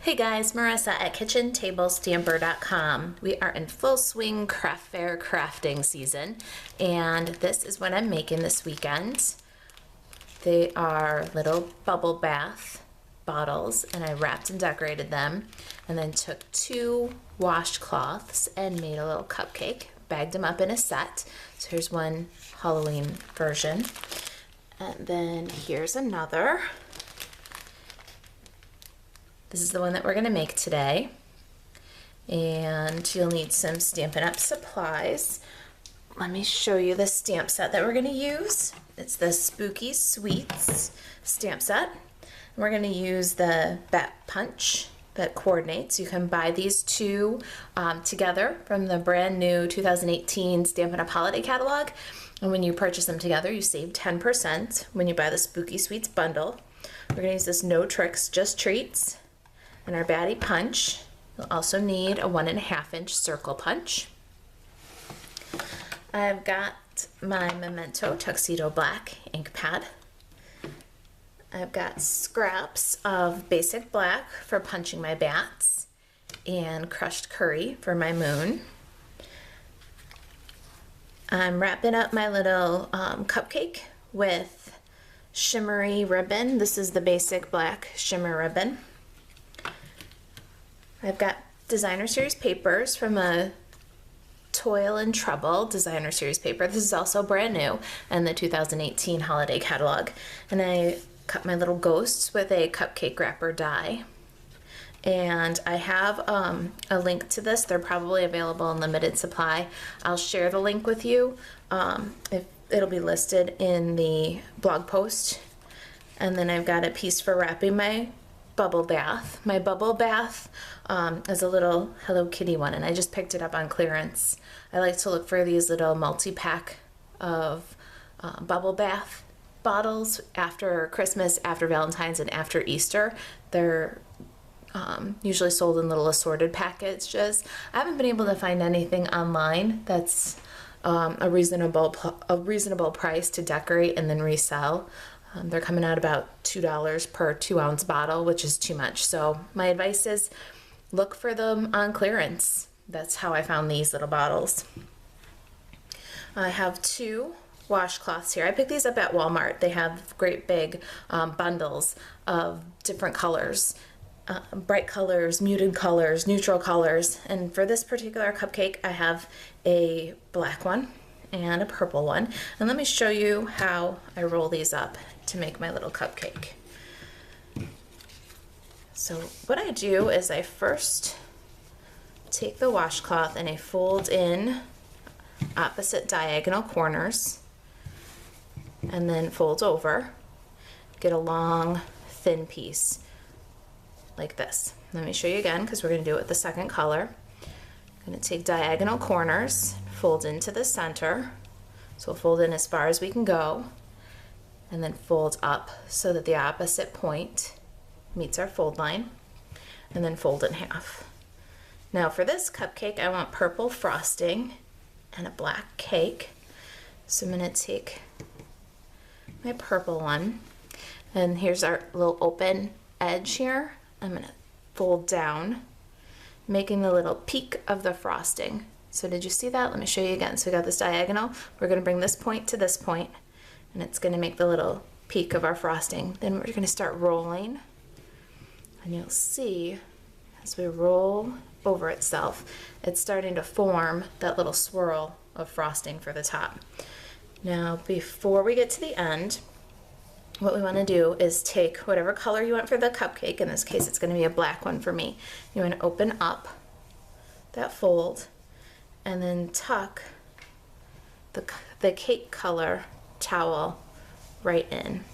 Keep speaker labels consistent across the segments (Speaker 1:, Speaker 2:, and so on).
Speaker 1: Hey guys, Marissa at KitchenTableStamper.com. We are in full swing craft fair crafting season, and this is what I'm making this weekend. They are little bubble bath bottles, and I wrapped and decorated them, and then took 2 washcloths and made a little cupcake, bagged them up in a set. So here's one Halloween version, and then here's another. This is the one that we're going to make today, and you'll need some Stampin' Up! Supplies. Let me show you the stamp set that we're going to use. It's the Spooky Sweets stamp set. We're going to use the bat punch that coordinates. You can buy these two together from the brand new 2018 Stampin' Up! Holiday catalog, and when you purchase them together, you save 10% when you buy the Spooky Sweets bundle. We're going to use this No Tricks, Just Treats and our Batty Punch. You'll also need a 1.5 inch circle punch. I've got my Memento Tuxedo Black ink pad. I've got scraps of basic black for punching my bats and crushed curry for my moon. I'm wrapping up my little cupcake with shimmery ribbon. This is the basic black shimmer ribbon. I've got designer series papers from a Toil and Trouble designer series paper. This is also brand new in the 2018 holiday catalog. And I cut my little ghosts with a cupcake wrapper die. And I have a link to this. They're probably available in limited supply. I'll share the link with you. It'll be listed in the blog post. And then I've got a piece for wrapping my bubble bath. My bubble bath is a little Hello Kitty one, and I just picked it up on clearance. I like to look for these little multi-pack of bubble bath bottles after Christmas, after Valentine's, and after Easter. They're usually sold in little assorted packages. I haven't been able to find anything online that's a reasonable price to decorate and then resell. They're coming out about $2 per 2-ounce bottle, which is too much. So my advice is look for them on clearance. That's how I found these little bottles. I have 2 washcloths here. I picked these up at Wal-Mart. They have great big bundles of different colors. Bright colors, muted colors, neutral colors. And for this particular cupcake, I have a black one and a purple one. And let me show you how I roll these up to make my little cupcake. So what I do is I first take the washcloth and I fold in opposite diagonal corners and then fold over. Get a long, thin piece like this. Let me show you again because we're going to do it with the second color. I'm going to take diagonal corners, fold into the center. So we'll fold in as far as we can go, and then fold up so that the opposite point meets our fold line, and then fold in half. Now for this cupcake, I want purple frosting and a black cake. So I'm going to take my purple one, and here's our little open edge here. I'm going to fold down, making the little peak of the frosting. So did you see that? Let me show you again. So we got this diagonal. We're going to bring this point to this point, and it's going to make the little peak of our frosting. Then we're going to start rolling, and you'll see as we roll over itself, it's starting to form that little swirl of frosting for the top. Now, before we get to the end, what we want to do is take whatever color you want for the cupcake. In this case, it's going to be a black one for me. You want to open up that fold and then tuck the cake color towel right in.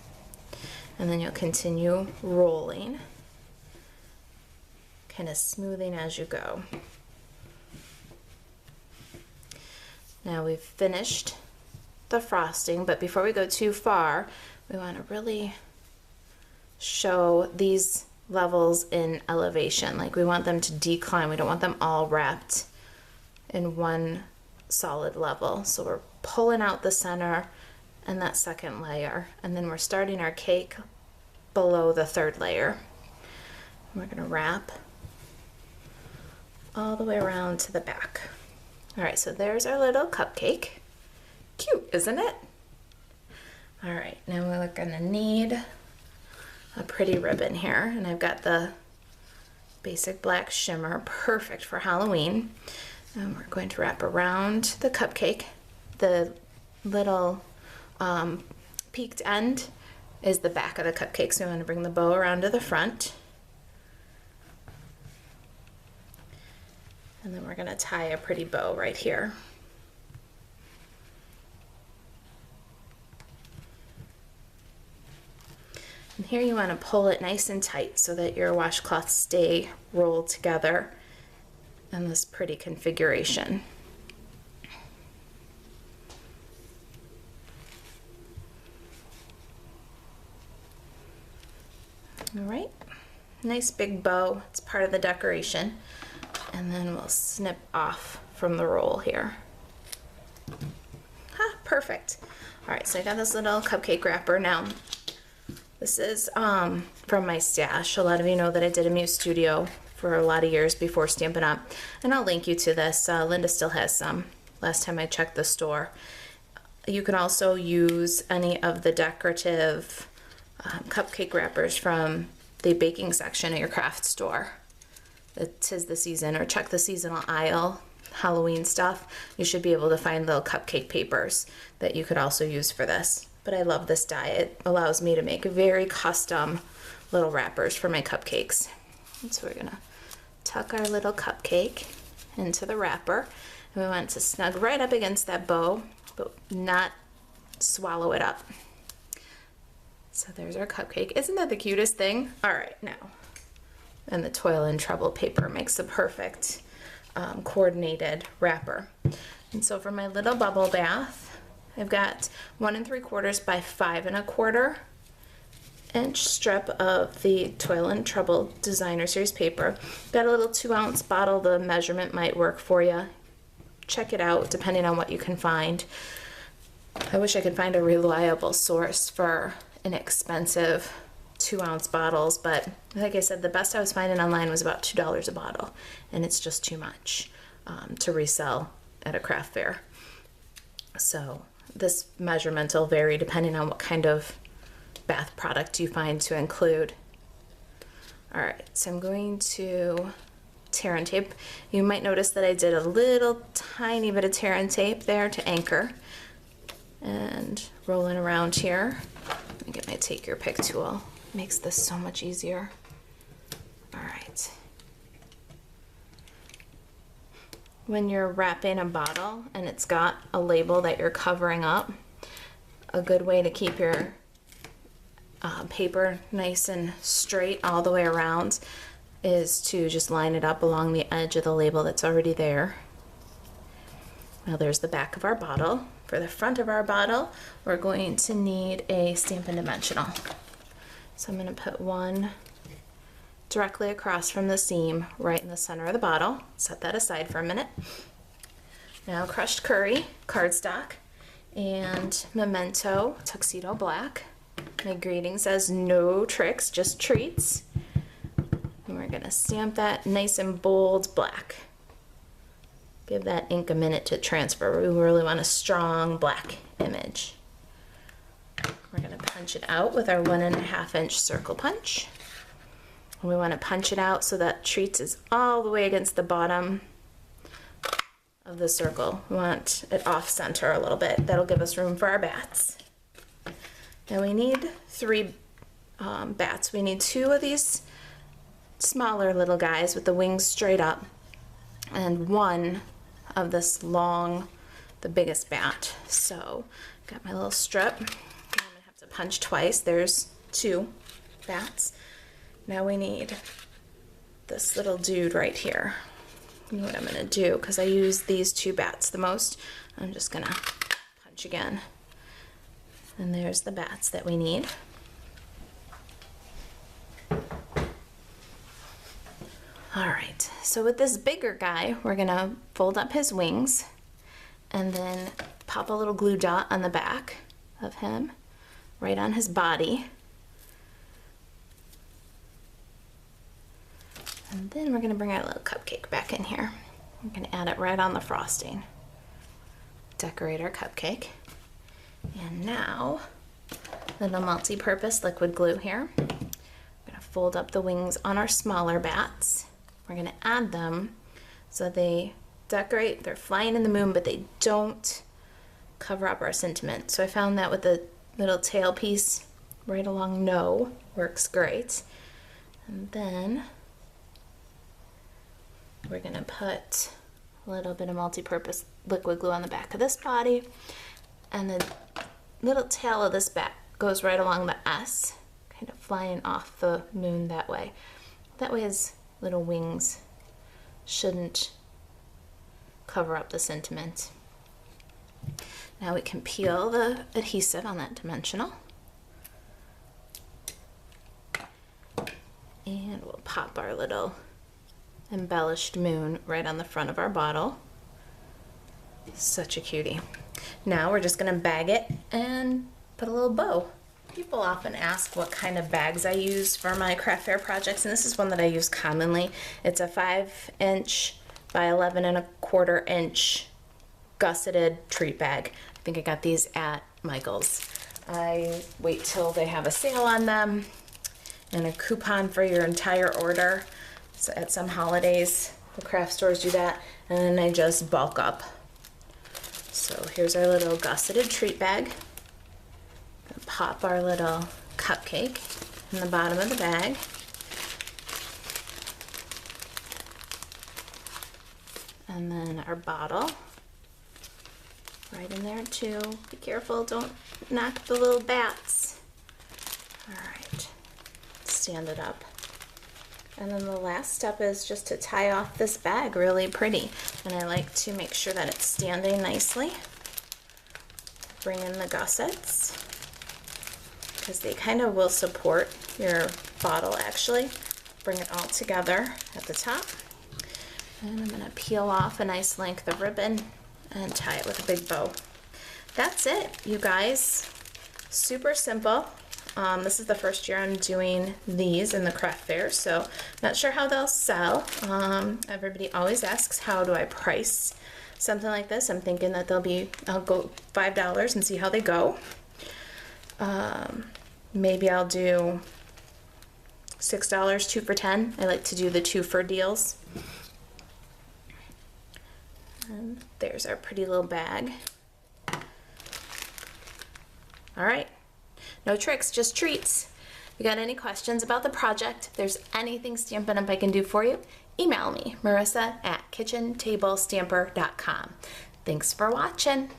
Speaker 1: And then you'll continue rolling, kind of smoothing as you go. Now we've finished the frosting, but before we go too far, we want to really show these levels in elevation. Like we want them to decline. We don't want them all wrapped in one solid level. So we're pulling out the center and that second layer, and then we're starting our cake below the third layer. We're gonna wrap all the way around to the back. All right, so there's our little cupcake. Cute, isn't it? All right, now we're gonna need a pretty ribbon here, and I've got the basic black shimmer, perfect for Halloween. And we're going to wrap around the cupcake. The little peaked end is the back of the cupcake, so we want to bring the bow around to the front. And then we're going to tie a pretty bow right here. And here you want to pull it nice and tight so that your washcloths stay rolled together in this pretty configuration. All right, nice big bow, it's part of the decoration. And then we'll snip off from the roll here. Perfect. All right, so I got this little cupcake wrapper. Now, this is from my stash. A lot of you know that I did a Muse Studio for a lot of years before Stampin' Up, and I'll link you to this. Linda still has some. Last time I checked the store. You can also use any of the decorative cupcake wrappers from the baking section at your craft store. It 'tis the season, or check the seasonal aisle, Halloween stuff. You should be able to find little cupcake papers that you could also use for this. But I love this die. It allows me to make very custom little wrappers for my cupcakes. And so we're gonna tuck our little cupcake into the wrapper. And we want it to snug right up against that bow, but not swallow it up. So there's our cupcake. Isn't that the cutest thing? All right, now. And the Toil and Trouble paper makes the perfect coordinated wrapper. And so for my little bubble bath, I've got 1 3/4 by 5 1/4 inch strip of the Toil and Trouble Designer Series paper. Got a little 2-ounce bottle. The measurement might work for you. Check it out depending on what you can find. I wish I could find a reliable source for inexpensive 2-ounce bottles, but like I said, the best I was finding online was about $2 a bottle, and it's just too much to resell at a craft fair. So this measurement will vary depending on what kind of bath product you find to include. All right, so I'm going to tear and tape. You might notice that I did a little tiny bit of tear and tape there to anchor, and rolling around here. Let me get my take your pick tool. Makes this so much easier. All right. When you're wrapping a bottle and it's got a label that you're covering up, a good way to keep your paper nice and straight all the way around is to just line it up along the edge of the label that's already there. Now there's the back of our bottle. For the front of our bottle, we're going to need a Stampin' Dimensional. So I'm going to put one directly across from the seam right in the center of the bottle. Set that aside for a minute. Now crushed curry, cardstock, and Memento Tuxedo Black. My greeting says no tricks, just treats. And we're going to stamp that nice and bold black. Give that ink a minute to transfer. We really want a strong black image. We're going to punch it out with our 1 1/2 inch circle punch. And we want to punch it out so that treats is all the way against the bottom of the circle. We want it off center a little bit. That'll give us room for our bats. Now we need 3 bats. We need 2 of these smaller little guys with the wings straight up, and 1 of this long, the biggest bat. So got my little strip. I'm gonna have to punch twice. There's 2 bats. Now we need this little dude right here. And what I'm gonna do, because I use these 2 bats the most, I'm just gonna punch again. And there's the bats that we need. All right, so with this bigger guy, we're gonna fold up his wings and then pop a little glue dot on the back of him, right on his body. And then we're gonna bring our little cupcake back in here. We're gonna add it right on the frosting. Decorate our cupcake. And now, little multi-purpose liquid glue here. I'm gonna fold up the wings on our smaller bats. We're gonna add them so they decorate, they're flying in the moon, but they don't cover up our sentiment. So I found that with the little tail piece right along no works great. And then we're gonna put a little bit of multi-purpose liquid glue on the back of this body, and the little tail of this bat goes right along the S, kind of flying off the moon that way. That way his little wings shouldn't cover up the sentiment. Now we can peel the adhesive on that dimensional. And we'll pop our little embellished moon right on the front of our bottle. Such a cutie. Now we're just gonna bag it and put a little bow. People often ask what kind of bags I use for my craft fair projects, and this is one that I use commonly. It's a 5" by 11¼ gusseted treat bag. I think I got these at Michael's. I wait till they have a sale on them and a coupon for your entire order. So at some holidays, the craft stores do that, and then I just bulk up. So here's our little gusseted treat bag. Pop our little cupcake in the bottom of the bag. And then our bottle right in there too. Be careful, don't knock the little bats. All right, stand it up. And then the last step is just to tie off this bag really pretty. And I like to make sure that it's standing nicely. Bring in the gussets, because they kind of will support your bottle actually. Bring it all together at the top. And I'm gonna peel off a nice length of ribbon and tie it with a big bow. That's it, you guys. Super simple. This is the first year I'm doing these in the craft fair, so not sure how they'll sell. Everybody always asks, how do I price something like this? I'm thinking that I'll go $5 and see how they go. Maybe I'll do $6, 2 for $10. I like to do the 2 for deals. And there's our pretty little bag. All right, no tricks, just treats. If you got any questions about the project, if there's anything Stampin' Up! I can do for you, email me, Marisa@kitchentablestamper.com. Thanks for watching.